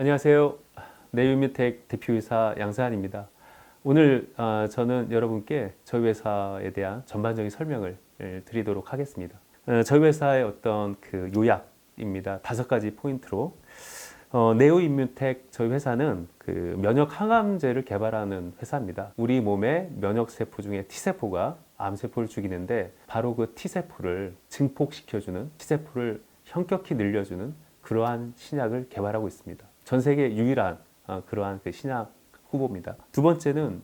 안녕하세요. 네이뮤텍 대표이사 양세한입니다. 오늘 저는 여러분께 저희 회사에 대한 전반적인 설명을 드리도록 하겠습니다. 저희 회사의 어떤 그 요약입니다. 5가지 포인트로 네오임뮤텍 저희 회사는 그 면역 항암제를 개발하는 회사입니다. 우리 몸의 면역 세포 중에 T세포가 암세포를 죽이는데 바로 그 T세포를 증폭시켜주는, T세포를 현격히 늘려주는 그러한 신약을 개발하고 있습니다. 전 세계 유일한 그러한 그 신약 후보입니다. 두 번째는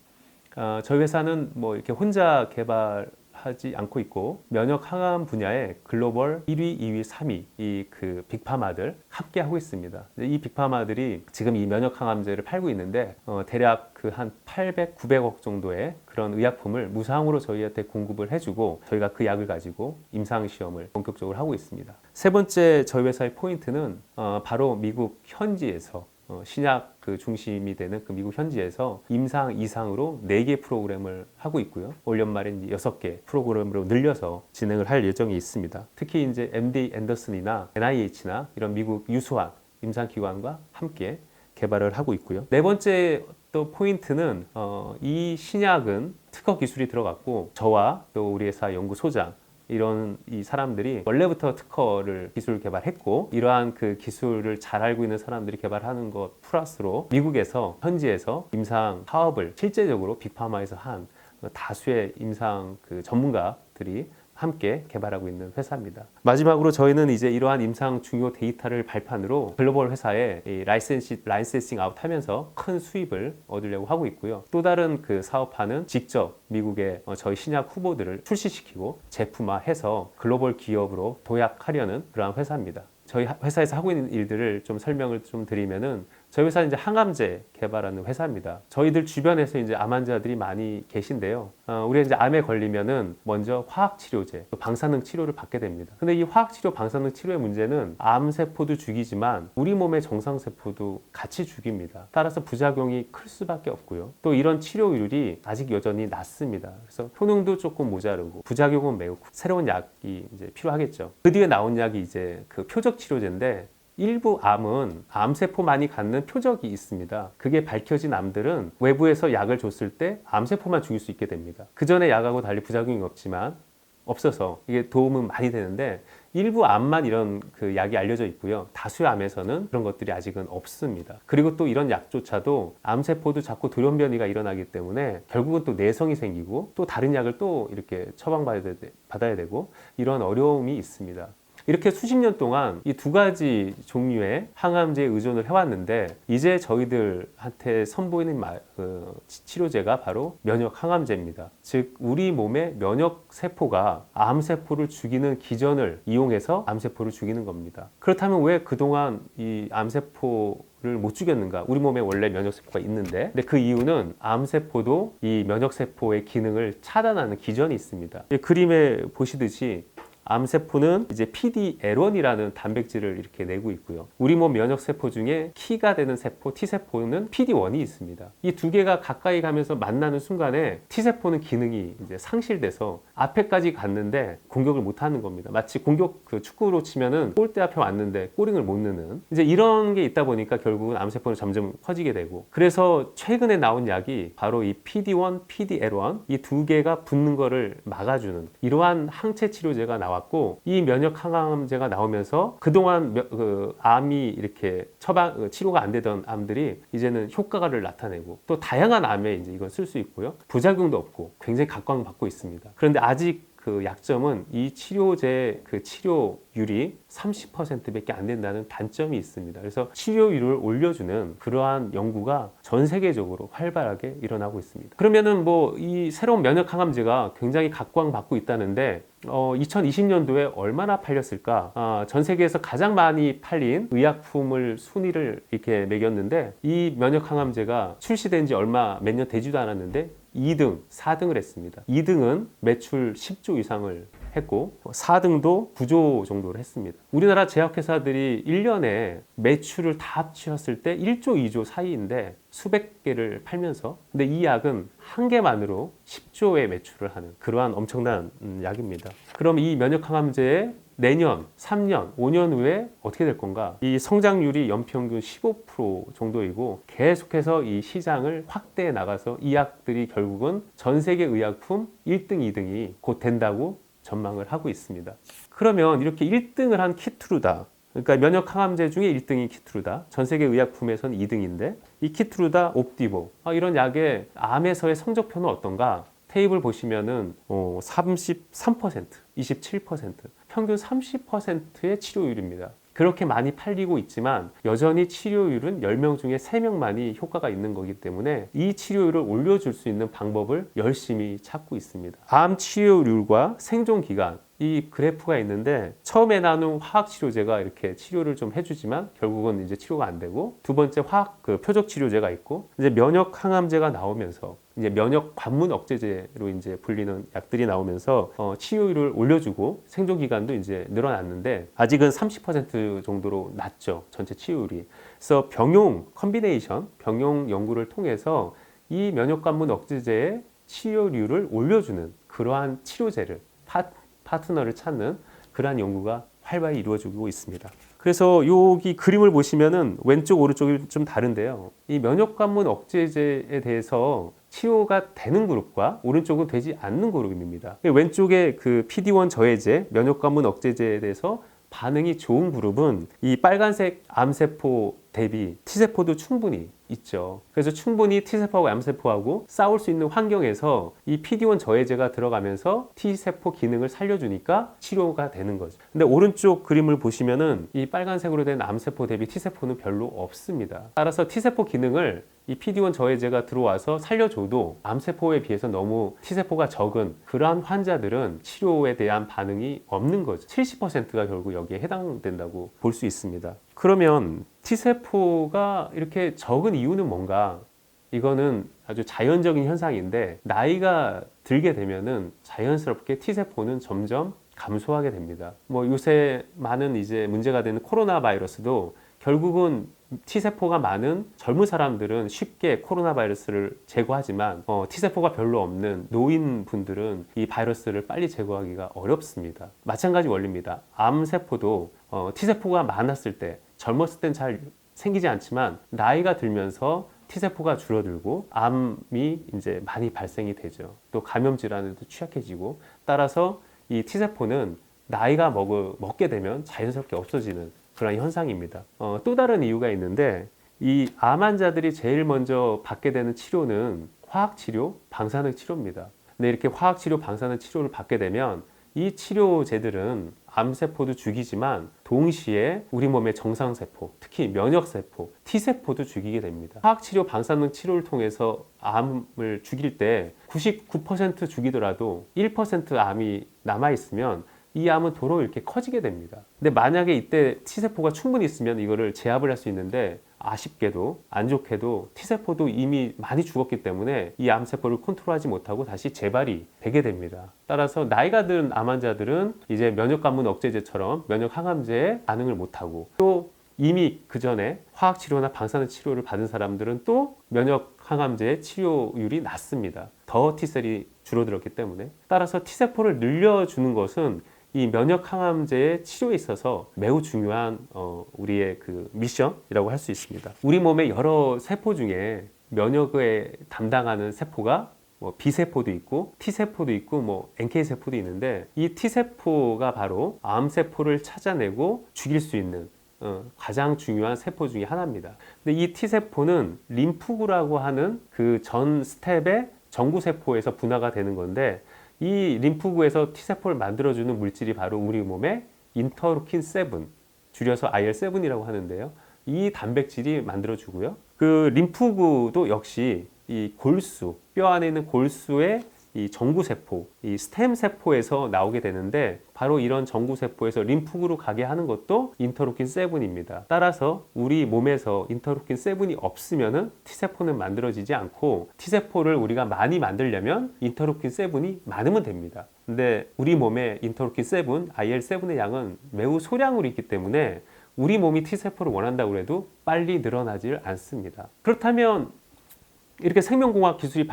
저희 회사는 뭐 이렇게 혼자 개발하지 않고 있고 면역 항암 분야에 글로벌 1위, 2위, 3위 이 그 빅파마들 함께 하고 있습니다. 이 빅파마들이 지금 이 면역 항암제를 팔고 있는데 대략 그 한 800, 900억 정도의 그런 의약품을 무상으로 저희한테 공급을 해주고 저희가 그 약을 가지고 임상 시험을 본격적으로 하고 있습니다. 세 번째 저희 회사의 포인트는 바로 미국 현지에서 신약 그 중심이 되는 그 미국 현지에서 임상 이상으로 4개 프로그램을 하고 있고요. 올 연말엔 6개 프로그램으로 늘려서 진행을 할 예정이 있습니다. 특히 이제 MD 앤더슨이나 NIH나 이런 미국 유수한 임상기관과 함께 개발을 하고 있고요. 네 번째 또 포인트는 이 신약은 특허 기술이 들어갔고 저와 또 우리 회사 연구소장 이런 이 사람들이 원래부터 특허를 기술 개발했고 이러한 그 기술을 잘 알고 있는 사람들이 개발하는 것 플러스로 미국에서 현지에서 임상 사업을 실제적으로 빅파마에서 한 다수의 임상 그 전문가들이 함께 개발하고 있는 회사입니다. 마지막으로 저희는 이제 이러한 임상 중요 데이터를 발판으로 글로벌 회사에 라이센싱 아웃 하면서 큰 수입을 얻으려고 하고 있고요. 또 다른 그 사업화는 직접 미국의 저희 신약 후보들을 출시시키고 제품화해서 글로벌 기업으로 도약하려는 그러한 회사입니다. 저희 회사에서 하고 있는 일들을 좀 설명을 좀 드리면은 저희 회사는 이제 항암제 개발하는 회사입니다. 저희들 주변에서 이제 암 환자들이 많이 계신데요. 우리가 이제 암에 걸리면은 먼저 화학치료제, 방사능 치료를 받게 됩니다. 근데 이 화학치료, 방사능 치료의 문제는 암세포도 죽이지만 우리 몸의 정상세포도 같이 죽입니다. 따라서 부작용이 클 수밖에 없고요. 또 이런 치료율이 아직 여전히 낮습니다. 그래서 효능도 조금 모자르고 부작용은 매우 새로운 약이 이제 필요하겠죠. 그 뒤에 나온 약이 이제 그 표적 치료제인데 일부 암은 암세포 많이 갖는 표적이 있습니다. 그게 밝혀진 암들은 외부에서 약을 줬을 때 암세포만 죽일 수 있게 됩니다. 그 전에 약하고 달리 부작용이 없어서 이게 도움은 많이 되는데 일부 암만 이런 그 약이 알려져 있고요. 다수의 암에서는 그런 것들이 아직은 없습니다. 그리고 또 이런 약조차도 암세포도 자꾸 돌연변이가 일어나기 때문에 결국은 또 내성이 생기고 또 다른 약을 또 이렇게 처방받아야 되고 이런 어려움이 있습니다. 이렇게 수십 년 동안 이 2가지 종류의 항암제에 의존을 해왔는데 이제 저희들한테 선보이는 치료제가 바로 면역 항암제입니다. 즉 우리 몸의 면역 세포가 암세포를 죽이는 기전을 이용해서 암세포를 죽이는 겁니다. 그렇다면 왜 그동안 이 암세포를 못 죽였는가? 우리 몸에 원래 면역세포가 있는데 근데 그 이유는 암세포도 이 면역세포의 기능을 차단하는 기전이 있습니다. 이 그림에 보시듯이 암세포는 이제 PD-L1이라는 단백질을 이렇게 내고 있고요. 우리 몸 면역세포 중에 키가 되는 세포, T세포는 PD-1이 있습니다. 이 2개가 가까이 가면서 만나는 순간에 T세포는 기능이 이제 상실돼서 앞에까지 갔는데 공격을 못 하는 겁니다. 마치 그 축구로 치면은 골대 앞에 왔는데 골링을 못 넣는 이제 이런 게 있다 보니까 결국은 암세포는 점점 커지게 되고 그래서 최근에 나온 약이 바로 이 PD-1, PD-L1 이 2개가 붙는 거를 막아주는 이러한 항체 치료제가 나왔고 이 면역 항암제가 나오면서 그동안 암이 이렇게 치료가 안 되던 암들이 이제는 효과를 나타내고 또 다양한 암에 이제 이건 쓸 수 있고요. 부작용도 없고 굉장히 각광받고 있습니다. 그런데 아직 그 약점은 이 치료제 그 치료율이 30%밖에 안 된다는 단점이 있습니다. 그래서 치료율을 올려주는 그러한 연구가 전 세계적으로 활발하게 일어나고 있습니다. 그러면은 뭐 이 새로운 면역 항암제가 굉장히 각광받고 있다는데 2020년도에 얼마나 팔렸을까? 전 세계에서 가장 많이 팔린 의약품을 순위를 이렇게 매겼는데 이 면역 항암제가 출시된 지 몇 년 되지도 않았는데 2등, 4등을 했습니다. 2등은 매출 10조 이상을 했고 4등도 9조 정도를 했습니다. 우리나라 제약회사들이 1년에 매출을 다 합치었을 때 1조, 2조 사이인데 수백 개를 팔면서 근데 이 약은 한 개만으로 10조의 매출을 하는 그러한 엄청난 약입니다. 그럼 이 면역 항암제의 내년, 3년, 5년 후에 어떻게 될 건가? 이 성장률이 연평균 15% 정도이고 계속해서 이 시장을 확대해 나가서 이 약들이 결국은 전 세계 의약품 1등, 2등이 곧 된다고 전망을 하고 있습니다. 그러면 이렇게 1등을 한 키트루다. 그러니까 면역 항암제 중에 1등이 키트루다. 전 세계 의약품에서는 2등인데 이 키트루다, 옵디보 이런 약의 암에서의 성적표는 어떤가? 테이블 보시면은 33%, 27%, 평균 30%의 치료율입니다. 그렇게 많이 팔리고 있지만 여전히 치료율은 10명 중에 3명만이 효과가 있는 거기 때문에 이 치료율을 올려줄 수 있는 방법을 열심히 찾고 있습니다. 암 치료율과 생존 기간, 이 그래프가 있는데 처음에 나눈 화학 치료제가 이렇게 치료를 좀 해주지만 결국은 이제 치료가 안 되고, 두 번째 화학 표적 치료제가 있고, 이제 면역 항암제가 나오면서 이제 면역 관문 억제제로 이제 불리는 약들이 나오면서 치료율을 올려주고 생존 기간도 이제 늘어났는데 아직은 30% 정도로 낮죠, 전체 치료율이. 그래서 병용 컨비네이션, 병용 연구를 통해서 이 면역 관문 억제제의 치료율을 올려주는 그러한 치료제를 파트너를 찾는 그러한 연구가 활발히 이루어지고 있습니다. 그래서 여기 그림을 보시면은 왼쪽 오른쪽이 좀 다른데요. 이 면역 관문 억제제에 대해서 치료가 되는 그룹과 오른쪽은 되지 않는 그룹입니다. 왼쪽에 그 PD-1 저해제, 면역 관문 억제제에 대해서 반응이 좋은 그룹은 이 빨간색 암세포 대비 T세포도 충분히 있죠. 그래서 충분히 T세포하고 암세포하고 싸울 수 있는 환경에서 이 PD-1 저해제가 들어가면서 T세포 기능을 살려주니까 치료가 되는 거죠. 근데 오른쪽 그림을 보시면은 이 빨간색으로 된 암세포 대비 T세포는 별로 없습니다. 따라서 T세포 기능을 이 PD-1 저해제가 들어와서 살려줘도 암세포에 비해서 너무 T세포가 적은 그러한 환자들은 치료에 대한 반응이 없는 거죠. 70%가 결국 여기에 해당된다고 볼 수 있습니다. 그러면 T세포가 이렇게 적은 이유는 뭔가? 이거는 아주 자연적인 현상인데 나이가 들게 되면은 자연스럽게 T세포는 점점 감소하게 됩니다. 뭐 요새 많은 이제 문제가 되는 코로나 바이러스도 결국은 T세포가 많은 젊은 사람들은 쉽게 코로나 바이러스를 제거하지만 T세포가 별로 없는 노인분들은 이 바이러스를 빨리 제거하기가 어렵습니다. 마찬가지 원리입니다. 암세포도 T세포가 많았을 때, 젊었을 땐 잘 생기지 않지만 나이가 들면서 T세포가 줄어들고 암이 이제 많이 발생이 되죠. 또 감염 질환에도 취약해지고, 따라서 이 T세포는 나이가 먹게 되면 자연스럽게 없어지는 그런 현상입니다. 또 다른 이유가 있는데 이 암 환자들이 제일 먼저 받게 되는 치료는 화학치료, 방사능 치료입니다. 근데 이렇게 화학치료, 방사능 치료를 받게 되면 이 치료제들은 암세포도 죽이지만 동시에 우리 몸의 정상세포, 특히 면역세포, T세포도 죽이게 됩니다. 화학치료, 방사능 치료를 통해서 암을 죽일 때 99% 죽이더라도 1% 암이 남아있으면 이 암은 도로 이렇게 커지게 됩니다. 근데 만약에 이때 T세포가 충분히 있으면 이거를 제압을 할 수 있는데 아쉽게도 안 좋게도 T세포도 이미 많이 죽었기 때문에 이 암세포를 컨트롤하지 못하고 다시 재발이 되게 됩니다. 따라서 나이가 든 암 환자들은 이제 면역관문 억제제처럼 면역 항암제에 반응을 못하고, 또 이미 그 전에 화학치료나 방사능 치료를 받은 사람들은 또 면역 항암제의 치료율이 낮습니다. 더 T셀이 줄어들었기 때문에. 따라서 T세포를 늘려주는 것은 이 면역 항암제의 치료에 있어서 매우 중요한 우리의 그 미션이라고 할 수 있습니다. 우리 몸의 여러 세포 중에 면역에 담당하는 세포가 B세포도 있고 T세포도 있고 NK세포도 있는데, 이 T세포가 바로 암세포를 찾아내고 죽일 수 있는 가장 중요한 세포 중에 하나입니다. 근데 이 T세포는 림프구라고 하는 그 전 스텝의 정구세포에서 분화가 되는 건데, 이 림프구에서 T세포를 만들어주는 물질이 바로 우리 몸의 인터루킨 7, 줄여서 IL7이라고 하는데요. 이 단백질이 만들어주고요. 그 림프구도 역시 이 골수, 뼈 안에 있는 골수의 이 정구세포, 이 스템세포에서 나오게 되는데, 바로 이런 정구세포에서 림프구로 가게 하는 것도 인터루킨 7입니다. 따라서 우리 몸에서 인터루킨 7이 없으면은 T세포는 만들어지지 않고, T세포를 우리가 많이 만들려면 인터루킨 7이 많으면 됩니다. 근데 우리 몸에 인터루킨 7, IL7의 양은 매우 소량으로 있기 때문에 우리 몸이 T세포를 원한다고 해도 빨리 늘어나질 않습니다. 그렇다면 이렇게 생명공학 기술이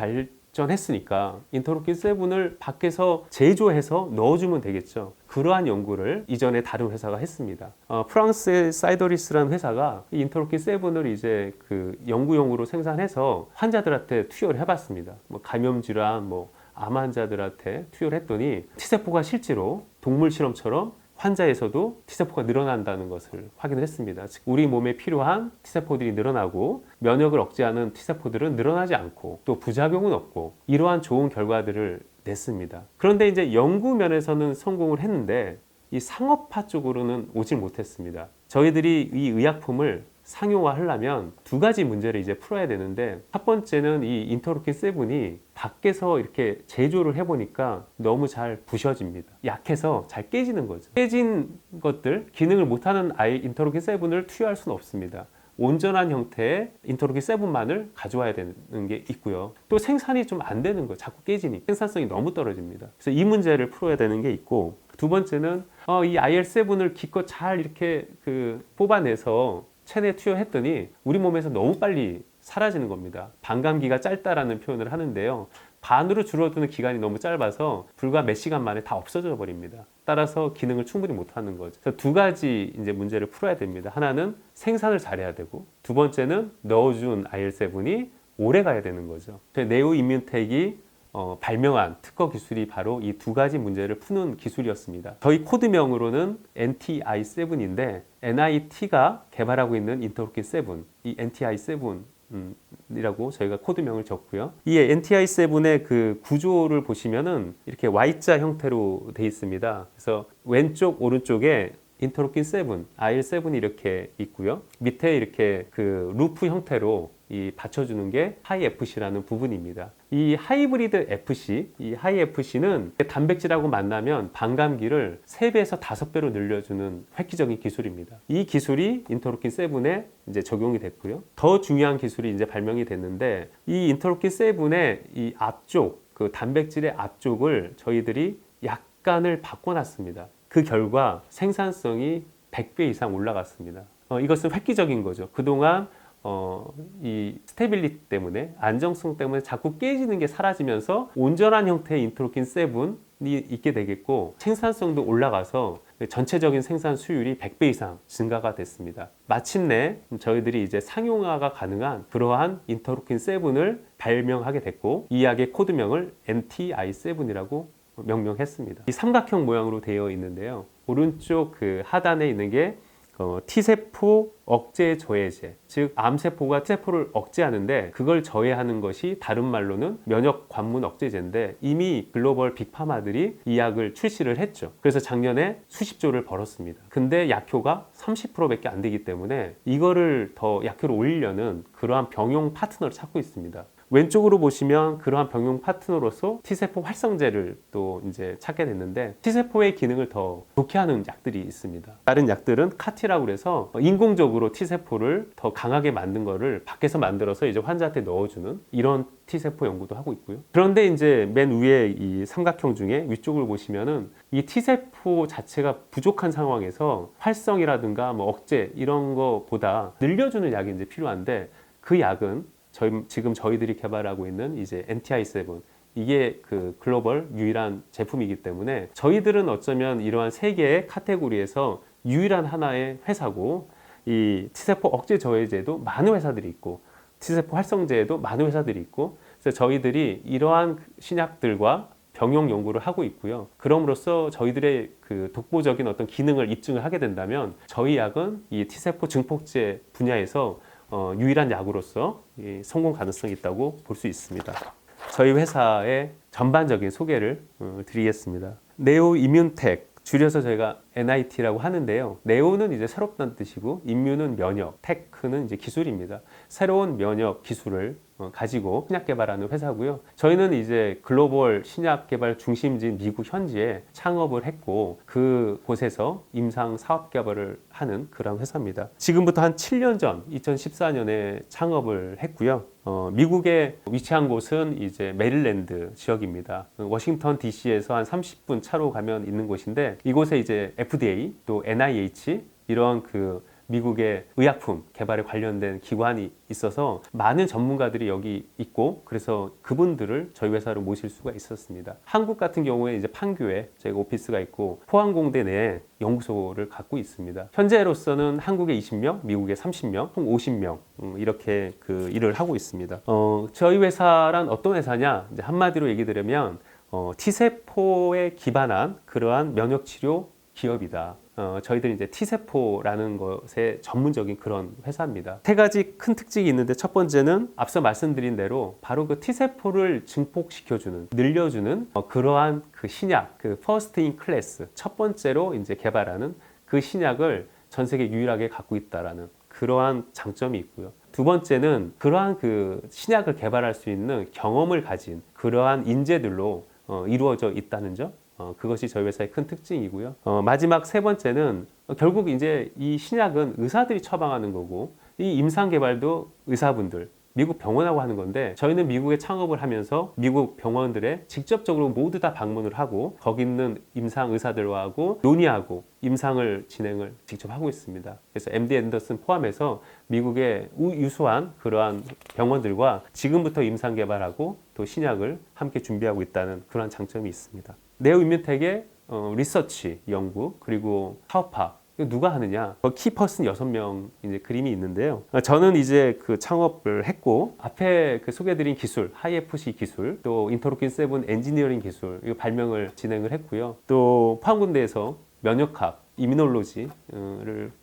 발전했으니까 인터루킨 7을 밖에서 제조해서 넣어주면 되겠죠. 그러한 연구를 이전에 다른 회사가 했습니다. 프랑스의 사이더리스라는 회사가 이 인터루킨 7을 이제 그 연구용으로 생산해서 환자들한테 투여를 해봤습니다. 뭐 감염 질환, 뭐 암 환자들한테 투여를 했더니 T세포가 실제로 동물 실험처럼 환자에서도 T세포가 늘어난다는 것을 확인을 했습니다. 즉 우리 몸에 필요한 T세포들이 늘어나고 면역을 억제하는 T세포들은 늘어나지 않고 또 부작용은 없고 이러한 좋은 결과들을 냈습니다. 그런데 이제 연구 면에서는 성공을 했는데 이 상업화 쪽으로는 오질 못했습니다. 저희들이 이 의약품을 상용화하려면 두 가지 문제를 이제 풀어야 되는데 첫 번째는 이 인터루킨 7이 밖에서 이렇게 제조를 해보니까 너무 잘 부셔집니다. 약해서 잘 깨지는 거죠. 깨진 것들, 기능을 못하는 인터루킨 7을 투여할 수는 없습니다. 온전한 형태의 인터루킨 7만을 가져와야 되는 게 있고요. 또 생산이 좀 안 되는 거예요. 자꾸 깨지니까 생산성이 너무 떨어집니다. 그래서 이 문제를 풀어야 되는 게 있고 두 번째는 이 IL7을 기껏 잘 이렇게 뽑아내서 체내에 투여했더니 우리 몸에서 너무 빨리 사라지는 겁니다. 반감기가 짧다라는 표현을 하는데요. 반으로 줄어드는 기간이 너무 짧아서 불과 몇 시간 만에 다 없어져 버립니다. 따라서 기능을 충분히 못하는 거죠. 그래서 두 가지 이제 문제를 풀어야 됩니다. 하나는 생산을 잘해야 되고 두 번째는 넣어준 IL7이 오래 가야 되는 거죠. 네오 임뮨텍이 발명한 특허 기술이 바로 이 두 가지 문제를 푸는 기술이었습니다. 저희 코드명으로는 NTI7인데 NIT가 개발하고 있는 인터루킨 7, 이 NTI7 이라고 저희가 코드명을 적고요. 이 NTI7의 그 구조를 보시면은 이렇게 Y자 형태로 되어 있습니다. 그래서 왼쪽 오른쪽에 인터루킨 7, IL7이 이렇게 있고요. 밑에 이렇게 그 루프 형태로 이 받쳐주는 게 하이 FC라는 부분입니다. 이 하이브리드 FC, 이 하이 FC는 단백질하고 만나면 반감기를 3배에서 5배로 늘려주는 획기적인 기술입니다. 이 기술이 인터루킨 7에 이제 적용이 됐고요. 더 중요한 기술이 이제 발명이 됐는데 이 인터루킨 7의 이 앞쪽, 그 단백질의 앞쪽을 저희들이 약간을 바꿔놨습니다. 그 결과 생산성이 100배 이상 올라갔습니다. 이것은 획기적인 거죠. 그동안 이 스테빌리티 때문에 안정성 때문에 자꾸 깨지는 게 사라지면서 온전한 형태의 인터루킨 7이 있게 되겠고 생산성도 올라가서 전체적인 생산 수율이 100배 이상 증가가 됐습니다. 마침내 저희들이 이제 상용화가 가능한 그러한 인터루킨 7을 발명하게 됐고 이 약의 코드명을 NTI7이라고 명명했습니다. 이 삼각형 모양으로 되어 있는데요. 오른쪽 그 하단에 있는 게 T세포 억제 저해제, 즉 암세포가 T세포를 억제하는데 그걸 저해하는 것이 다른 말로는 면역 관문 억제제인데 이미 글로벌 빅파마들이 이 약을 출시를 했죠. 그래서 작년에 수십 조를 벌었습니다. 근데 약효가 30%밖에 안 되기 때문에 이거를 더 약효를 올리려는 그러한 병용 파트너를 찾고 있습니다. 왼쪽으로 보시면 그러한 병용 파트너로서 T세포 활성제를 또 이제 찾게 됐는데 T세포의 기능을 더 좋게 하는 약들이 있습니다. 다른 약들은 카티라고 그래서 인공적으로 T세포를 더 강하게 만든 거를 밖에서 만들어서 이제 환자한테 넣어주는 이런 T세포 연구도 하고 있고요. 그런데 이제 맨 위에 이 삼각형 중에 위쪽을 보시면은 이 T세포 자체가 부족한 상황에서 활성이라든가 뭐 억제 이런 거보다 늘려주는 약이 이제 필요한데 그 약은 지금 저희들이 개발하고 있는 이제 NTI7 이게 그 글로벌 유일한 제품이기 때문에 저희들은 어쩌면 이러한 세 개의 카테고리에서 유일한 하나의 회사고 이 T세포 억제 저해제도 많은 회사들이 있고 T세포 활성제에도 많은 회사들이 있고 그래서 저희들이 이러한 신약들과 병용 연구를 하고 있고요. 그럼으로써 저희들의 그 독보적인 어떤 기능을 입증을 하게 된다면 저희 약은 이 T세포 증폭제 분야에서 유일한 약으로서 성공 가능성이 있다고 볼 수 있습니다. 저희 회사의 전반적인 소개를 드리겠습니다. 네오 임뮨텍, 줄여서 저희가 NIT라고 하는데요. 네오는 이제 새롭다는 뜻이고 임뮨은 면역, 테크는 이제 기술입니다. 새로운 면역 기술을 가지고 신약 개발하는 회사고요. 저희는 이제 글로벌 신약 개발 중심지인 미국 현지에 창업을 했고 그곳에서 임상 사업 개발을 하는 그런 회사입니다. 지금부터 한 7년 전 2014년에 창업을 했고요. 미국에 위치한 곳은 이제 메릴랜드 지역입니다. 워싱턴 DC에서 한 30분 차로 가면 있는 곳인데 이곳에 이제 FDA 또 NIH 이런 그 미국의 의약품 개발에 관련된 기관이 있어서 많은 전문가들이 여기 있고 그래서 그분들을 저희 회사로 모실 수가 있었습니다. 한국 같은 경우에 이제 판교에 저희가 오피스가 있고 포항공대 내에 연구소를 갖고 있습니다. 현재로서는 한국에 20명, 미국에 30명, 총 50명 이렇게 그 일을 하고 있습니다. 저희 회사란 어떤 회사냐? 이제 한마디로 얘기 드리면 T세포에 기반한 그러한 면역치료 기업이다. 저희들이 이제 T세포라는 것에 전문적인 그런 회사입니다. 세 가지 큰 특징이 있는데 첫 번째는 앞서 말씀드린 대로 바로 그 T세포를 증폭시켜주는, 늘려주는 그러한 그 신약, 그 First in Class, 첫 번째로 이제 개발하는 그 신약을 전 세계 유일하게 갖고 있다라는 그러한 장점이 있고요. 두 번째는 그러한 그 신약을 개발할 수 있는 경험을 가진 그러한 인재들로 이루어져 있다는 점. 그것이 저희 회사의 큰 특징이고요. 마지막 세 번째는 결국 이제 이 신약은 의사들이 처방하는 거고 이 임상 개발도 의사분들 미국 병원하고 하는 건데 저희는 미국에 창업을 하면서 미국 병원들에 직접적으로 모두 다 방문을 하고 거기 있는 임상 의사들과 하고 논의하고 임상을 진행을 직접 하고 있습니다. 그래서 MD 앤더슨 포함해서 미국의 유수한 그러한 병원들과 지금부터 임상 개발하고 또 신약을 함께 준비하고 있다는 그런 장점이 있습니다. 네오임뮤텍의 리서치, 연구, 그리고 사업화 누가 하느냐? 키퍼슨 6명 이제 그림이 있는데요. 저는 이제 그 창업을 했고 앞에 그 소개드린 기술, 하이FC 기술, 또 인터로킨 7 엔지니어링 기술 이거 발명을 진행을 했고요. 또 포항군대에서 면역학, 이뮤놀로지를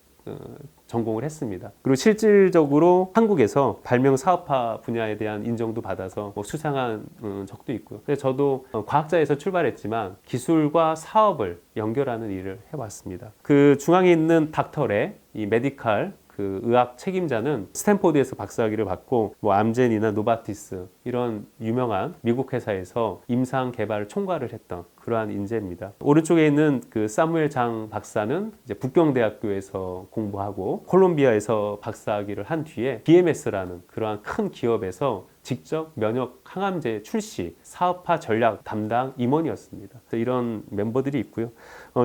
전공을 했습니다. 그리고 실질적으로 한국에서 발명 사업화 분야에 대한 인정도 받아서 수상한 적도 있고요. 그래서 저도 과학자에서 출발했지만 기술과 사업을 연결하는 일을 해왔습니다. 그 중앙에 있는 닥터레, 이 메디칼 그 의학 책임자는 스탠포드에서 박사학위를 받고 뭐 암젠이나 노바티스 이런 유명한 미국 회사에서 임상 개발을 총괄을 했던 그러한 인재입니다. 오른쪽에 있는 그 사무엘 장 박사는 이제 북경대학교에서 공부하고 콜롬비아에서 박사학위를 한 뒤에 BMS라는 그러한 큰 기업에서 직접 면역 항암제 출시 사업화 전략 담당 임원이었습니다. 이런 멤버들이 있고요.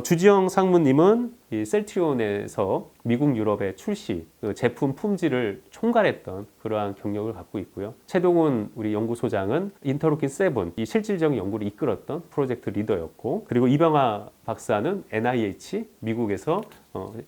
주지영 상무님은 이 셀트리온에서 미국 유럽의 출시 그 제품 품질을 총괄했던 그러한 경력을 갖고 있고요. 최동훈 우리 연구소장은 인터로킨 7 이 실질적인 연구를 이끌었던 프로젝트 리더였고 그리고 이병하 박사는 NIH 미국에서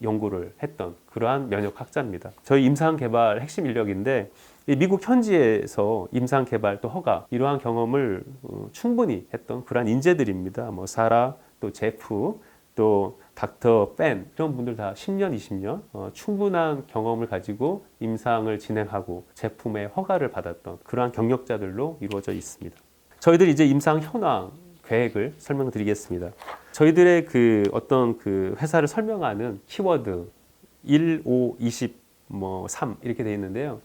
연구를 했던 그러한 면역학자입니다. 저희 임상 개발 핵심 인력인데 미국 현지에서 임상 개발 또 허가 이러한 경험을 충분히 했던 그러한 인재들입니다. 뭐 사라 또 제프 또 닥터 펜 이런 분들 다 10년, 20년 충분한 경험을 가지고 임상을 진행하고 제품의 허가를 받았던 그러한 경력자들로 이루어져 있습니다. 저희들 이제 임상 현황 계획을 설명드리겠습니다. 저희들의 그 어떤 그 회사를 설명하는 키워드 1, 5, 20, 3 이렇게 되어 있는데요.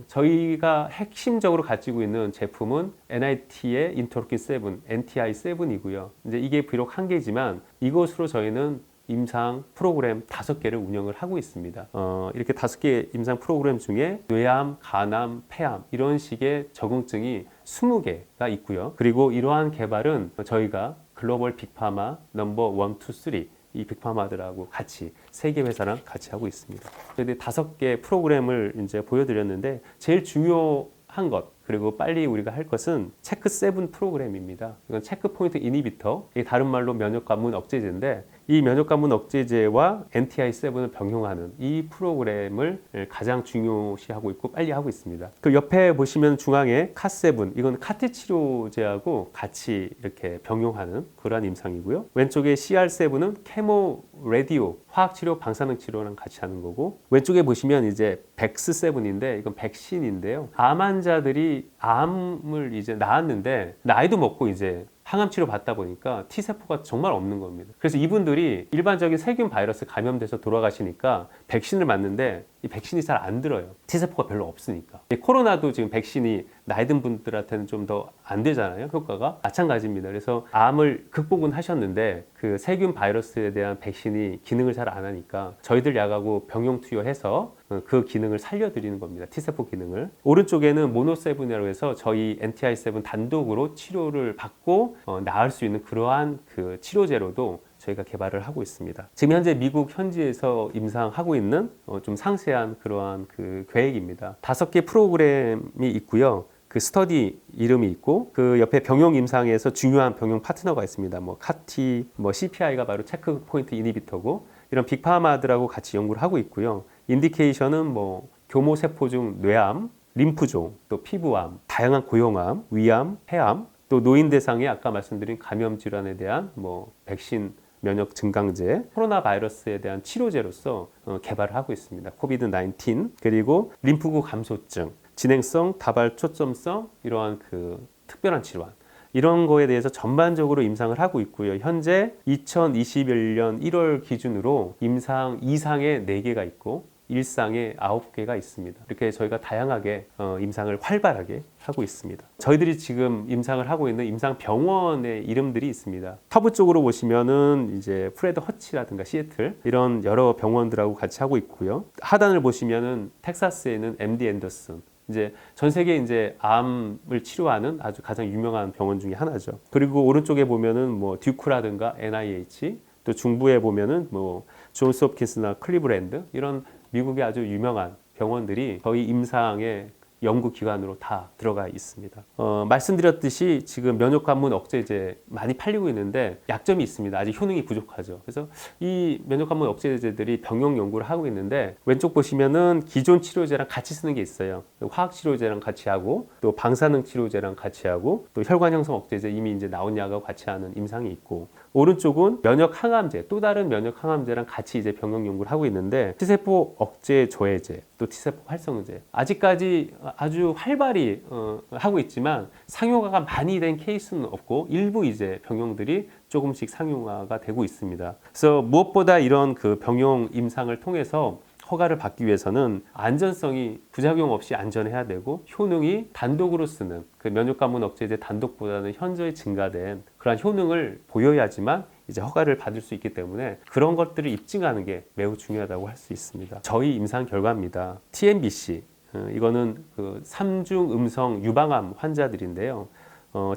저희가 핵심적으로 가지고 있는 제품은 NIT의 인터로킨 7, NTI7이고요. 이제 이게 비록 한 개지만 이것으로 저희는 임상 프로그램 5개를 운영을 하고 있습니다. 이렇게 5개 임상 프로그램 중에 뇌암, 간암, 폐암 이런 식의 적응증이 20개가 있고요. 그리고 이러한 개발은 저희가 글로벌 빅파마 넘버 1, 2, 3 이 빅파마들하고 같이 3개 회사랑 같이 하고 있습니다. 저희들이 5개 프로그램을 이제 보여드렸는데 제일 중요한 것 그리고 빨리 우리가 할 것은 체크 7 프로그램입니다. 이건 체크 포인트 이니비터, 이게 다른 말로 면역 관문 억제제인데 이 면역 관문 억제제와 NTI7을 병용하는 이 프로그램을 가장 중요시하고 있고 빨리 하고 있습니다. 그 옆에 보시면 중앙에 카7, 이건 카티 치료제하고 같이 이렇게 병용하는 그러한 임상이고요. 왼쪽에 CR7은 케모 라디오, 화학치료, 방사능 치료랑 같이 하는 거고 왼쪽에 보시면 이제 백스7인데 이건 백신인데요. 암 환자들이 암을 이제 낳았는데 나이도 먹고 이제 항암 치료 받다 보니까 T세포가 정말 없는 겁니다. 그래서 이분들이 일반적인 세균 바이러스 감염돼서 돌아가시니까 백신을 맞는데 이 백신이 잘 안 들어요. T세포가 별로 없으니까. 코로나도 지금 백신이 나이 든 분들한테는 좀 더 안 되잖아요. 효과가. 마찬가지입니다. 그래서 암을 극복은 하셨는데 그 세균 바이러스에 대한 백신이 기능을 잘 안 하니까 저희들 약하고 병용 투여해서 그 기능을 살려드리는 겁니다. T세포 기능을. 오른쪽에는 모노세븐이라고 해서 저희 NTI7 단독으로 치료를 받고 나을 수 있는 그러한 그 치료제로도 저희가 개발을 하고 있습니다. 지금 현재 미국 현지에서 임상하고 있는 좀 상세한 그러한 그 계획입니다. 5개 프로그램이 있고요. 그 스터디 이름이 있고 그 옆에 병용 임상에서 중요한 병용 파트너가 있습니다. 뭐 카티, 뭐 CPI가 바로 체크 포인트 이니비터고 이런 빅파마들하고 같이 연구를 하고 있고요. 인디케이션은 뭐 교모 세포 중 뇌암, 림프종, 또 피부암, 다양한 고형암, 위암, 폐암, 또 노인 대상의 아까 말씀드린 감염 질환에 대한 뭐 백신 면역 증강제, 코로나 바이러스에 대한 치료제로서 개발을 하고 있습니다. 코비드 19 그리고 림프구 감소증, 진행성, 다발 초점성 이러한 그 특별한 질환 이런 거에 대해서 전반적으로 임상을 하고 있고요. 현재 2021년 1월 기준으로 임상 2상에 4개가 있고 1상에 9개가 있습니다. 이렇게 저희가 다양하게 임상을 활발하게 하고 있습니다. 저희들이 지금 임상을 하고 있는 임상 병원의 이름들이 있습니다. 서부 쪽으로 보시면은 이제 프레드 허치라든가 시애틀 이런 여러 병원들하고 같이 하고 있고요. 하단을 보시면은 텍사스에는 MD 앤더슨 이제 전 세계 이제 암을 치료하는 아주 가장 유명한 병원 중에 하나죠. 그리고 오른쪽에 보면은 뭐 듀크라든가 NIH 또 중부에 보면은 뭐 존스 홉킨스나 클리브랜드 이런 미국의 아주 유명한 병원들이 저희 임상의 연구기관으로 다 들어가 있습니다. 말씀드렸듯이 지금 면역관문 억제제 많이 팔리고 있는데 약점이 있습니다. 아직 효능이 부족하죠. 그래서 이 면역관문 억제제들이 병용 연구를 하고 있는데 왼쪽 보시면은 기존 치료제랑 같이 쓰는 게 있어요. 화학 치료제랑 같이 하고 또 방사능 치료제랑 같이 하고 또 혈관 형성 억제제 이미 이제 나온 약하고 같이 하는 임상이 있고 오른쪽은 면역 항암제 또 다른 면역 항암제랑 같이 이제 병용 연구를 하고 있는데 T세포 억제 조해제 또 T세포 활성제 아직까지 아주 활발히 하고 있지만 상용화가 많이 된 케이스는 없고 일부 이제 병용들이 조금씩 상용화가 되고 있습니다. 그래서 무엇보다 이런 그 병용 임상을 통해서 허가를 받기 위해서는 안전성이 부작용 없이 안전해야 되고 효능이 단독으로 쓰는 그 면역관문 억제제 단독보다는 현저히 증가된 그러한 효능을 보여야지만 이제 허가를 받을 수 있기 때문에 그런 것들을 입증하는 게 매우 중요하다고 할 수 있습니다. 저희 임상 결과입니다. TNBC 이거는 그 3중 음성 유방암 환자들인데요.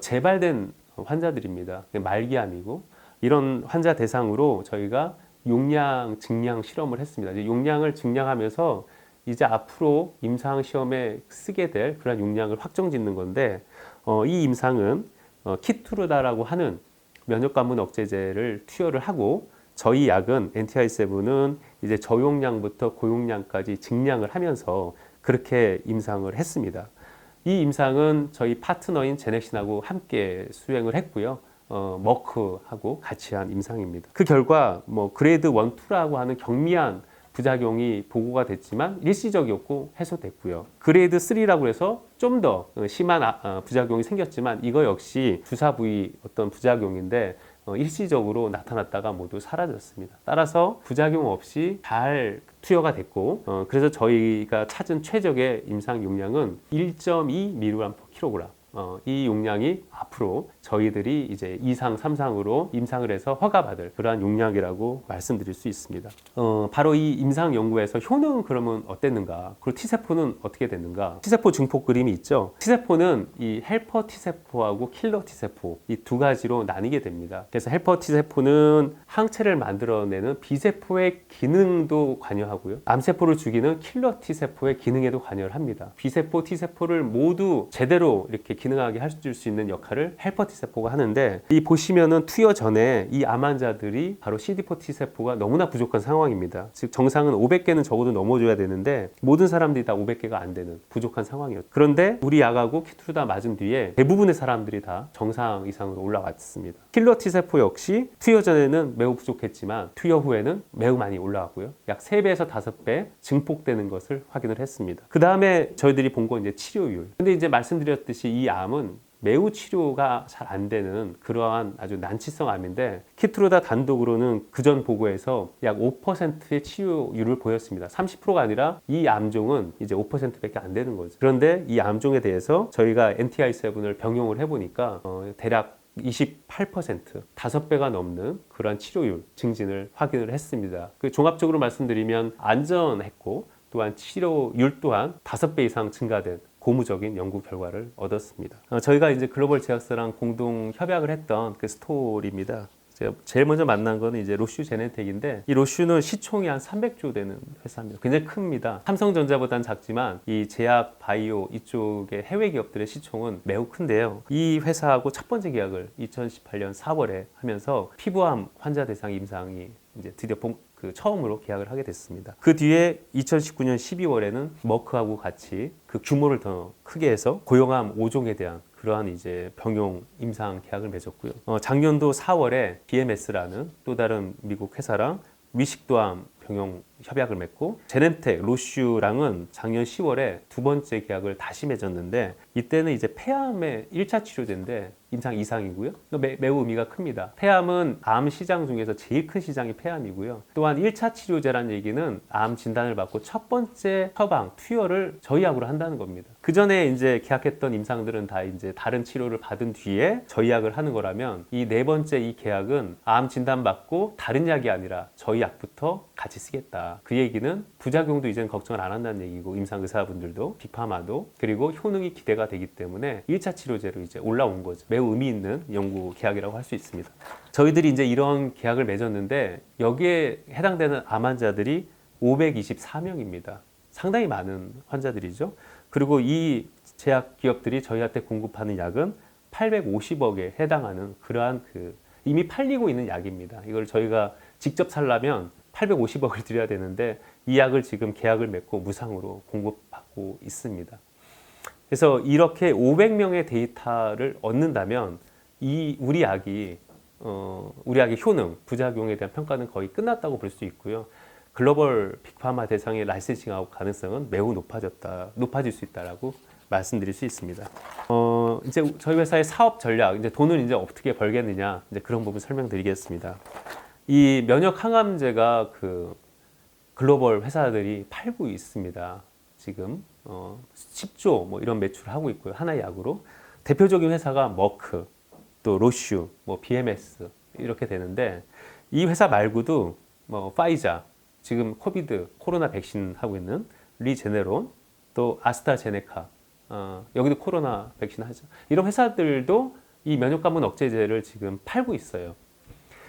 재발된 환자들입니다. 말기암이고 이런 환자 대상으로 저희가 용량 증량 실험을 했습니다. 이제 용량을 증량하면서 이제 앞으로 임상 시험에 쓰게 될 그런 용량을 확정짓는 건데 이 임상은 키투르다라고 하는 면역관문 억제제를 투여를 하고 저희 약은 NTI7은 이제 저용량부터 고용량까지 증량을 하면서 그렇게 임상을 했습니다. 이 임상은 저희 파트너인 제넥신하고 함께 수행을 했고요. 머크하고 같이 한 임상입니다. 그 결과 뭐 그레이드 1, 2라고 하는 경미한 부작용이 보고가 됐지만 일시적이었고 해소됐고요. 그레이드 3라고 해서 좀 더 심한 부작용이 생겼지만 이거 역시 주사 부위 어떤 부작용인데 일시적으로 나타났다가 모두 사라졌습니다. 따라서 부작용 없이 잘 투여가 됐고 그래서 저희가 찾은 최적의 임상 용량은 1.2 mg/kg. 이 용량이 앞으로 저희들이 이제 2상, 3상으로 임상을 해서 허가받을 그러한 용량이라고 말씀드릴 수 있습니다. 바로 이 임상 연구에서 효능은 그러면 어땠는가? 그리고 T세포는 어떻게 됐는가? T세포 증폭 그림이 있죠. T세포는 이 헬퍼 T세포하고 킬러 T세포 이 두 가지로 나뉘게 됩니다. 그래서 헬퍼 T세포는 항체를 만들어내는 B세포의 기능도 관여하고요. 암세포를 죽이는 킬러 T세포의 기능에도 관여를 합니다. B세포, T세포를 모두 제대로 이렇게 기능하게 해줄 수 있는 역할을 헬퍼 T세포가 하는데 이 보시면은 투여 전에 이 암 환자들이 바로 CD4 T세포가 너무나 부족한 상황입니다. 즉 정상은 500개는 적어도 넘어줘야 되는데 모든 사람들이 다 500개가 안 되는 부족한 상황이었죠. 그런데 우리 약하고 키투르다 맞은 뒤에 대부분의 사람들이 다 정상 이상으로 올라왔습니다. 킬러 T세포 역시 투여 전에는 매우 부족했지만 투여 후에는 매우 많이 올라왔고요. 약 3배에서 5배 증폭되는 것을 확인을 했습니다. 그 다음에 저희들이 본 건 이제 치료율. 근데 이제 말씀드렸듯이 이 암은 매우 치료가 잘 안 되는 그러한 아주 난치성 암인데 키투르다 단독으로는 그전 보고에서 약 5%의 치료율을 보였습니다. 30%가 아니라 이 암종은 이제 5%밖에 안 되는 거죠. 그런데 이 암종에 대해서 저희가 NTI7을 병용을 해보니까 대략 28%, 5배가 넘는 그러한 치료율 증진을 확인을 했습니다. 그 종합적으로 말씀드리면 안전했고 또한 치료율 또한 5배 이상 증가된 고무적인 연구 결과를 얻었습니다. 저희가 이제 글로벌 제약사랑 공동 협약을 했던 그 스토리입니다. 제가 제일 먼저 만난 거는 이제 로슈 제네텍인데, 이 로슈는 시총이 한 300조 되는 회사입니다. 굉장히 큽니다. 삼성전자보다는 작지만 이 제약, 바이오 이쪽의 해외 기업들의 시총은 매우 큰데요. 이 회사하고 첫 번째 계약을 2018년 4월에 하면서 피부암 환자 대상 임상이 이제 드디어 처음으로 계약을 하게 됐습니다. 그 뒤에 2019년 12월에는 머크하고 같이 그 규모를 더 크게 해서 고용암 5종에 대한 그러한 이제 병용 임상 계약을 맺었고요. 작년도 4월에 BMS라는 또 다른 미국 회사랑 위식도암 병용 협약을 맺고, 제넨텍, 로슈랑은 작년 10월에 두 번째 계약을 다시 맺었는데, 이때는 이제 폐암의 1차 치료제인데 임상 이상이고요. 매우 의미가 큽니다. 폐암은 암 시장 중에서 제일 큰 시장이 폐암이고요. 또한 1차 치료제라는 얘기는 암 진단을 받고 첫 번째 처방, 투여를 저희 약으로 한다는 겁니다. 그 전에 이제 계약했던 임상들은 다 이제 다른 치료를 받은 뒤에 저희 약을 하는 거라면, 이 네 번째 이 계약은 암 진단 받고 다른 약이 아니라 저희 약부터 같이 쓰겠다. 그 얘기는 부작용도 이제는 걱정을 안 한다는 얘기고, 임상 의사분들도 빅파마도, 그리고 효능이 기대가 되기 때문에 1차 치료제로 이제 올라온 거죠. 매우 의미 있는 연구 계약이라고 할 수 있습니다. 저희들이 이제 이런 계약을 맺었는데 여기에 해당되는 암 환자들이 524명입니다. 상당히 많은 환자들이죠. 그리고 이 제약 기업들이 저희한테 공급하는 약은 850억에 해당하는 그러한 이미 팔리고 있는 약입니다. 이걸 저희가 직접 살려면 850억을 드려야 되는데, 이 약을 지금 계약을 맺고 무상으로 공급받고 있습니다. 그래서 이렇게 500명의 데이터를 얻는다면 우리 약이 효능, 부작용에 대한 평가는 거의 끝났다고 볼 수 있고요. 글로벌 빅파마 대상의 라이센싱 가능성은 매우 높아질 수 있다라고 말씀드릴 수 있습니다. 이제 저희 회사의 사업 전략, 이제 돈을 이제 어떻게 벌겠느냐, 이제 그런 부분 설명드리겠습니다. 이 면역 항암제가 글로벌 회사들이 팔고 있습니다. 지금 10조 뭐 이런 매출을 하고 있고요. 하나의 약으로. 대표적인 회사가 머크, 또 로슈, 뭐 BMS 이렇게 되는데, 이 회사 말고도 뭐 파이자, 지금 코로나 백신 하고 있는 리제네론, 또 아스트라제네카, 여기도 코로나 백신 하죠. 이런 회사들도 이 면역감염 억제제를 지금 팔고 있어요.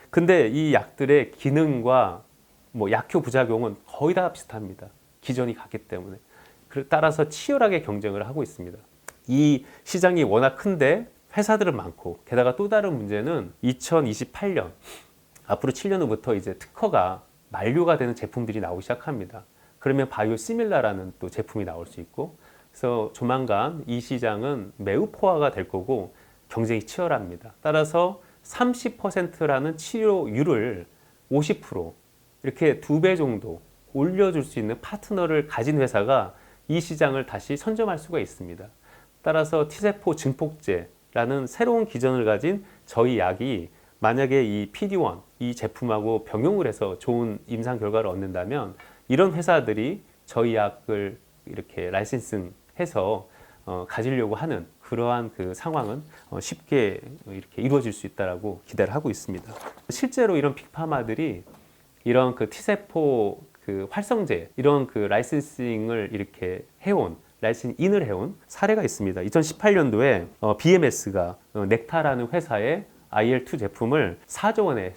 근데 이 약들의 기능과 뭐 약효 부작용은 거의 다 비슷합니다. 기존이 같기 때문에. 따라서 치열하게 경쟁을 하고 있습니다. 이 시장이 워낙 큰데 회사들은 많고, 게다가 또 다른 문제는 2028년, 앞으로 7년 후부터 이제 특허가 만료가 되는 제품들이 나오기 시작합니다. 그러면 바이오시밀라라는 또 제품이 나올 수 있고, 그래서 조만간 이 시장은 매우 포화가 될 거고 경쟁이 치열합니다. 따라서 30%라는 치료율을 50% 이렇게 2배 정도 올려줄 수 있는 파트너를 가진 회사가 이 시장을 다시 선점할 수가 있습니다. 따라서 T세포 증폭제라는 새로운 기전을 가진 저희 약이 만약에 이 PD-1, 이 제품하고 병용을 해서 좋은 임상 결과를 얻는다면, 이런 회사들이 저희 약을 이렇게 라이센싱해서 가지려고 하는 그러한 상황은 쉽게 이렇게 이루어질 수 있다라고 기대를 하고 있습니다. 실제로 이런 빅파마들이 이런 T세포 활성제, 이런 라이센싱을 이렇게 라이센싱인을 해온 사례가 있습니다. 2018년도에 BMS가 넥타라는 회사의 IL-2 제품을 4조 원에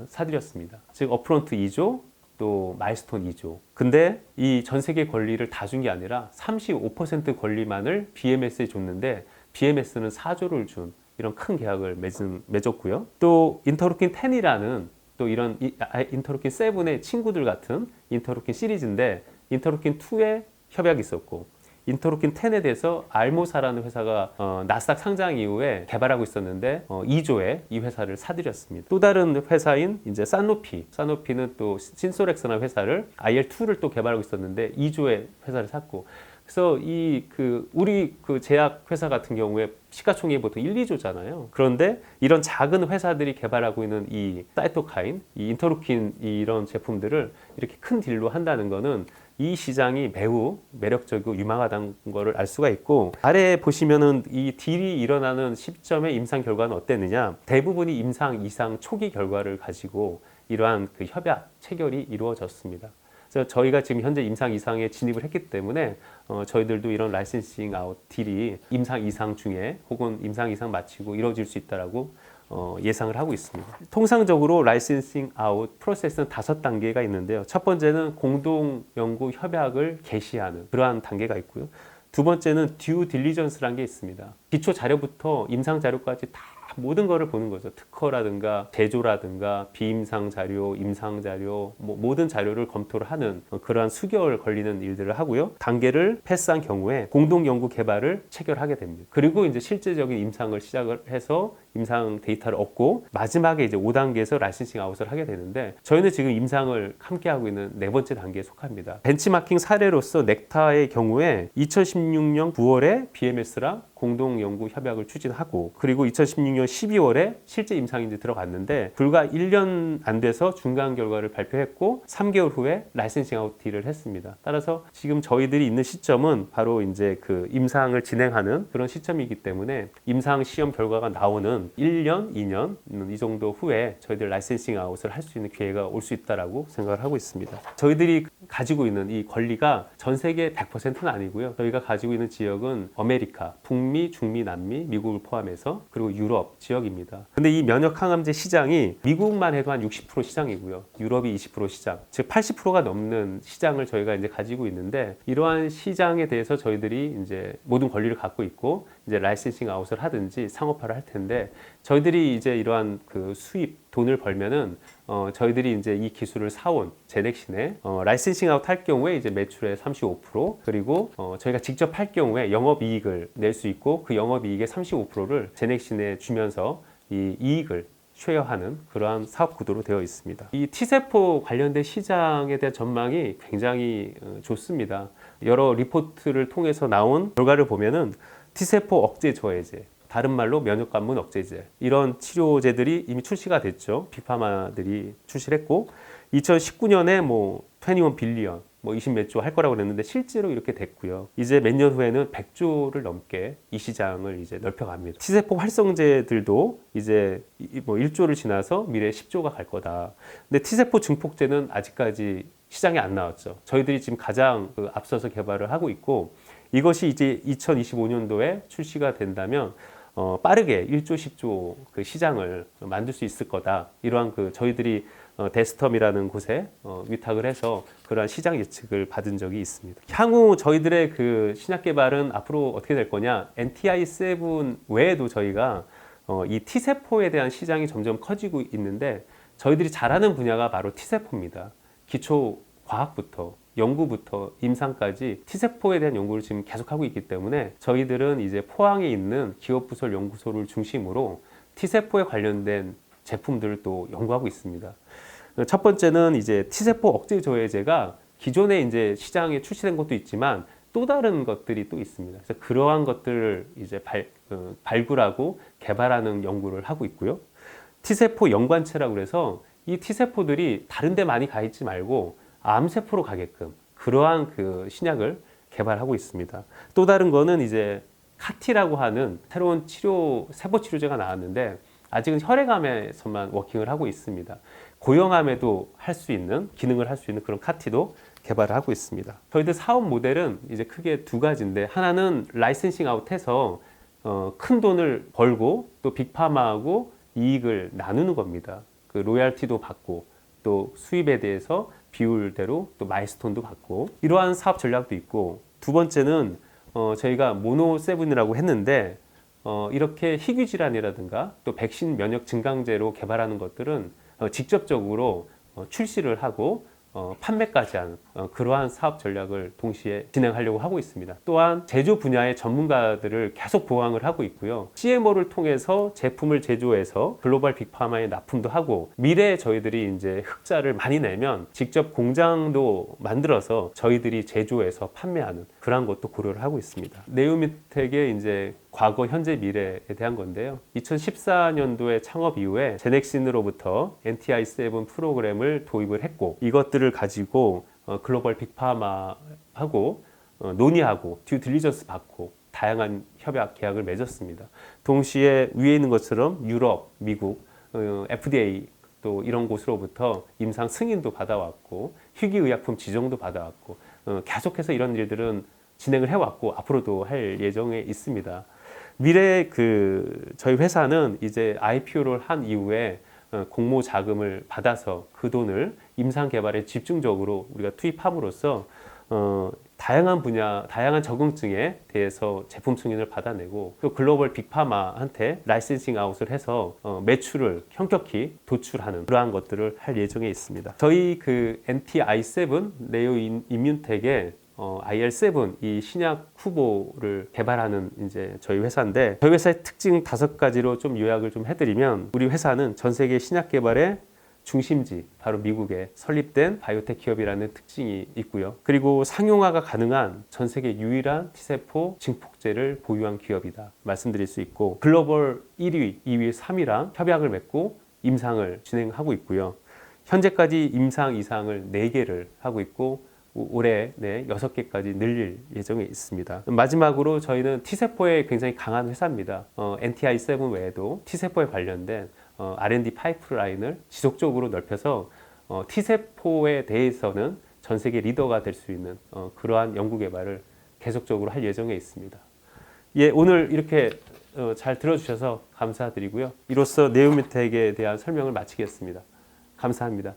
사들였습니다. 즉 업프론트 2조, 또 마일스톤 2조. 근데 이 전 세계 권리를 다 준 게 아니라 35% 권리만을 BMS에 줬는데, BMS는 4조를 준 이런 큰 계약을 맺었고요. 또 인터루킨 10이라는 또 이런 인터루킨 7의 친구들 같은 인터루킨 시리즈인데, 인터루킨 2에 협약이 있었고, 인터루킨 10에 대해서 알모사라는 회사가 나스닥 상장 이후에 개발하고 있었는데 2조에 이 회사를 사들였습니다. 또 다른 회사인 이제 사노피는 또 신소렉스라는 회사를 IL-2를 또 개발하고 있었는데 2조에 회사를 샀고, 그래서 우리 제약 회사 같은 경우에 시가총액이 보통 1, 2조잖아요. 그런데 이런 작은 회사들이 개발하고 있는 이 사이토카인, 이 인터루킨 이런 제품들을 이렇게 큰 딜로 한다는 거는 이 시장이 매우 매력적이고 유망하다는 것을 알 수가 있고, 아래 보시면은 이 딜이 일어나는 시점의 임상 결과는 어땠느냐, 대부분이 임상 이상 초기 결과를 가지고 이러한 협약 체결이 이루어졌습니다. 그래서 저희가 지금 현재 임상 이상에 진입을 했기 때문에 저희들도 이런 라이센싱 아웃 딜이 임상 이상 중에 혹은 임상 이상 마치고 이루어질 수 있다라고 예상을 하고 있습니다. 통상적으로 라이센싱 아웃 프로세스는 5단계가 있는데요. 첫 번째는 공동 연구 협약을 개시하는 그러한 단계가 있고요. 두 번째는 듀 딜리전스라는 게 있습니다. 기초 자료부터 임상 자료까지 다 모든 거를 보는 거죠. 특허라든가 제조라든가 비임상 자료, 임상 자료, 모든 자료를 검토를 하는 그러한 수개월 걸리는 일들을 하고요. 단계를 패스한 경우에 공동 연구 개발을 체결하게 됩니다. 그리고 이제 실제적인 임상을 시작을 해서 임상 데이터를 얻고 마지막에 이제 5단계에서 라이센싱 아웃을 하게 되는데 저희는 지금 임상을 함께 하고 있는 4번째 단계에 속합니다. 벤치마킹 사례로서 넥타의 경우에 2016년 9월에 BMS랑 공동 연구 협약을 추진하고 그리고 2016년 12월에 실제 임상이 이제 들어갔는데 불과 1년 안 돼서 중간 결과를 발표했고 3개월 후에 라이센싱 아웃 딜을 했습니다. 따라서 지금 저희들이 있는 시점은 바로 이제 그 임상을 진행하는 그런 시점이기 때문에 임상 시험 결과가 나오는 1년, 2년 이 정도 후에 저희들 라이센싱 아웃을 할 수 있는 기회가 올 수 있다라고 생각을 하고 있습니다. 저희들이 가지고 있는 이 권리가 전 세계 100%는 아니고요. 저희가 가지고 있는 지역은 아메리카, 북미, 중미, 남미, 미국을 포함해서 그리고 유럽 지역입니다. 근데 이 면역 항암제 시장이 미국만 해도 한 60% 시장이고요. 유럽이 20% 시장, 즉 80%가 넘는 시장을 저희가 이제 가지고 있는데 이러한 시장에 대해서 저희들이 이제 모든 권리를 갖고 있고 이제 라이센싱 아웃을 하든지 상업화를 할 텐데 저희들이 이제 이러한 그 수입 돈을 벌면은 저희들이 이제 이 기술을 사온 제넥신에 라이센싱 아웃 할 경우에 이제 매출의 35% 그리고 저희가 직접 할 경우에 영업이익을 낼 수 있고 그 영업이익의 35%를 제넥신에 주면서 이 이익을 쉐어하는 그러한 사업 구도로 되어 있습니다. 이 T세포 관련된 시장에 대한 전망이 굉장히 좋습니다. 여러 리포트를 통해서 나온 결과를 보면은 T세포 억제 저해제, 다른 말로 면역관문 억제제 이런 치료제들이 이미 출시가 됐죠. 빅파마들이 출시를 했고 2019년에 뭐 21 빌리언 20몇 조 할 거라고 그랬는데 실제로 이렇게 됐고요. 이제 몇 년 후에는 100조를 넘게 이 시장을 이제 넓혀갑니다. T세포 활성제들도 이제 뭐 1조를 지나서 미래에 10조가 갈 거다. 근데 T세포 증폭제는 아직까지 시장에 안 나왔죠. 저희들이 지금 가장 앞서서 개발을 하고 있고 이것이 이제 2025년도에 출시가 된다면 빠르게 1조, 10조 그 시장을 만들 수 있을 거다. 이러한 그 저희들이 데스텀이라는 곳에 위탁을 해서 그러한 시장 예측을 받은 적이 있습니다. 향후 저희들의 그 신약 개발은 앞으로 어떻게 될 거냐? NTI7 외에도 저희가 이 T세포에 대한 시장이 점점 커지고 있는데 저희들이 잘하는 분야가 바로 T세포입니다. 기초 과학부터 연구부터 임상까지 T세포에 대한 연구를 지금 계속하고 있기 때문에 저희들은 이제 포항에 있는 기업부설 연구소를 중심으로 T세포에 관련된 제품들을 또 연구하고 있습니다. 첫 번째는 이제 T세포 억제 저해제가 기존에 이제 시장에 출시된 것도 있지만 또 다른 것들이 또 있습니다. 그래서 그러한 것들을 이제 발굴하고 개발하는 연구를 하고 있고요. T세포 연관체라고 해서 이 T세포들이 다른 데 많이 가 있지 말고 암세포로 가게끔 그러한 그 신약을 개발하고 있습니다. 또 다른 거는 이제 카티라고 하는 새로운 세포 치료제가 나왔는데 아직은 혈액암에서만 워킹을 하고 있습니다. 고형암에도 할 수 있는 기능을 할 수 있는 그런 카티도 개발을 하고 있습니다. 저희들 사업 모델은 이제 크게 2가지인데 하나는 라이센싱 아웃해서 큰 돈을 벌고 또 빅파마하고 이익을 나누는 겁니다. 그 로얄티도 받고 또 수입에 대해서 비율대로 또 마일스톤도 받고 이러한 사업 전략도 있고 두 번째는 저희가 모노세븐이라고 했는데 이렇게 희귀 질환이라든가 또 백신 면역 증강제로 개발하는 것들은 직접적으로 출시를 하고 판매까지 하는 그러한 사업 전략을 동시에 진행하려고 하고 있습니다. 또한 제조 분야의 전문가들을 계속 보강을 하고 있고요. CMO를 통해서 제품을 제조해서 글로벌 빅파마에 납품도 하고 미래에 저희들이 이제 흑자를 많이 내면 직접 공장도 만들어서 저희들이 제조해서 판매하는 그런 것도 고려를 하고 있습니다. 네오미텍의 이제 과거, 현재, 미래에 대한 건데요. 2014년도에 창업 이후에 제넥신으로부터 NTI7 프로그램을 도입을 했고 이것들을 가지고 글로벌 빅파마하고 논의하고 듀 딜리전스 받고 다양한 협약 계약을 맺었습니다. 동시에 위에 있는 것처럼 유럽, 미국, FDA 또 이런 곳으로부터 임상 승인도 받아왔고 희귀의약품 지정도 받아왔고 계속해서 이런 일들은 진행을 해왔고 앞으로도 할 예정에 있습니다. 미래 저희 회사는 이제 IPO를 한 이후에 공모 자금을 받아서 그 돈을 임상 개발에 집중적으로 우리가 투입함으로써 다양한 분야, 다양한 적응증에 대해서 제품 승인을 받아내고 또 글로벌 빅파마한테 라이센싱 아웃을 해서 매출을 현격히 도출하는 그러한 것들을 할 예정에 있습니다. 저희 NTI7 네오 임뮨텍의 IL7 이 신약 후보를 개발하는 이제 저희 회사인데 저희 회사의 특징 5가지로 좀 요약을 좀 해드리면 우리 회사는 전 세계 신약 개발의 중심지 바로 미국에 설립된 바이오텍 기업이라는 특징이 있고요. 그리고 상용화가 가능한 전 세계 유일한 T세포 증폭제를 보유한 기업이다 말씀드릴 수 있고 글로벌 1위, 2위, 3위랑 협약을 맺고 임상을 진행하고 있고요. 현재까지 임상 이상을 4개를 하고 있고 올해 6개까지 늘릴 예정에 있습니다. 마지막으로 저희는 T세포에 굉장히 강한 회사입니다. NTI7 외에도 T세포에 관련된 R&D 파이프라인을 지속적으로 넓혀서 T세포에 대해서는 전 세계 리더가 될 수 있는 그러한 연구 개발을 계속적으로 할 예정에 있습니다. 예, 오늘 이렇게 잘 들어주셔서 감사드리고요. 이로써 네오임뮨텍에 대한 설명을 마치겠습니다. 감사합니다.